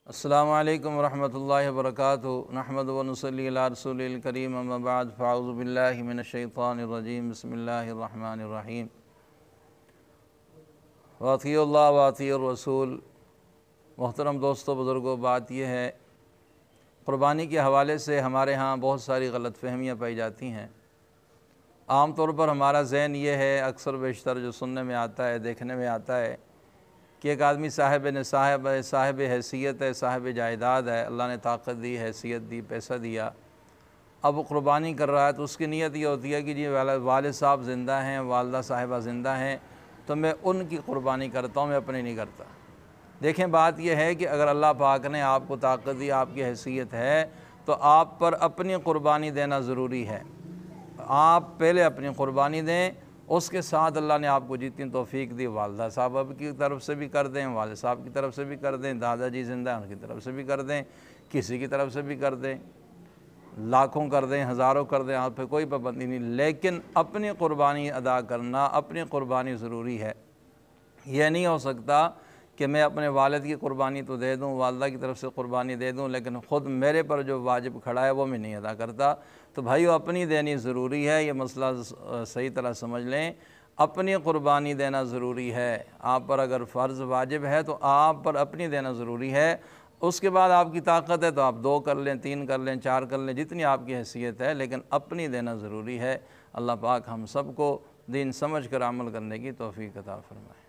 السلام علیکم ورحمۃ اللہ وبرکاتہ نحمد و نصلی علی رسول الکریم اما بعد فاعوذ باللہ من الشیطان الرجیم بسم اللہ الرحمن الرحیم واطیعوا اللہ واطیعوا الرسول۔ محترم دوستو بزرگوں، بات یہ ہے، قربانی کے حوالے سے ہمارے ہاں بہت ساری غلط فہمیاں پائی جاتی ہیں۔ عام طور پر ہمارا ذہن یہ ہے، اکثر بیشتر جو سننے میں آتا ہے، دیکھنے میں آتا ہے کہ ایک آدمی صاحب نصاب ہے، صاحب حیثیت ہے، صاحب جائیداد ہے، اللہ نے طاقت دی، حیثیت دی، پیسہ دیا، اب وہ قربانی کر رہا ہے تو اس کی نیت یہ ہوتی ہے کہ جی والد صاحب زندہ ہیں، والدہ صاحبہ زندہ ہیں تو میں ان کی قربانی کرتا ہوں، میں اپنی نہیں کرتا۔ دیکھیں، بات یہ ہے کہ اگر اللہ پاک نے آپ کو طاقت دی، آپ کی حیثیت ہے تو آپ پر اپنی قربانی دینا ضروری ہے۔ آپ پہلے اپنی قربانی دیں، اس کے ساتھ اللہ نے آپ کو جتنی توفیق دی، والدہ صاحبہ کی طرف سے بھی کر دیں، والد صاحب کی طرف سے بھی کر دیں، دادا جی زندہ ہیں ان کی طرف سے بھی کر دیں، کسی کی طرف سے بھی کر دیں، لاکھوں کر دیں، ہزاروں کر دیں، آپ پہ کوئی پابندی نہیں، لیکن اپنی قربانی ادا کرنا، اپنی قربانی ضروری ہے۔ یہ نہیں ہو سکتا کہ میں اپنے والد کی قربانی تو دے دوں، والدہ کی طرف سے قربانی دے دوں، لیکن خود میرے پر جو واجب کھڑا ہے وہ میں نہیں ادا کرتا۔ تو بھائیو، اپنی دینی ضروری ہے، یہ مسئلہ صحیح طرح سمجھ لیں، اپنی قربانی دینا ضروری ہے۔ آپ پر اگر فرض واجب ہے تو آپ پر اپنی دینا ضروری ہے۔ اس کے بعد آپ کی طاقت ہے تو آپ 2 کر لیں، 3 کر لیں، 4 کر لیں، جتنی آپ کی حیثیت ہے، لیکن اپنی دینا ضروری ہے۔ اللہ پاک ہم سب کو دین سمجھ کر عمل کرنے کی توفیق عطا فرمائے۔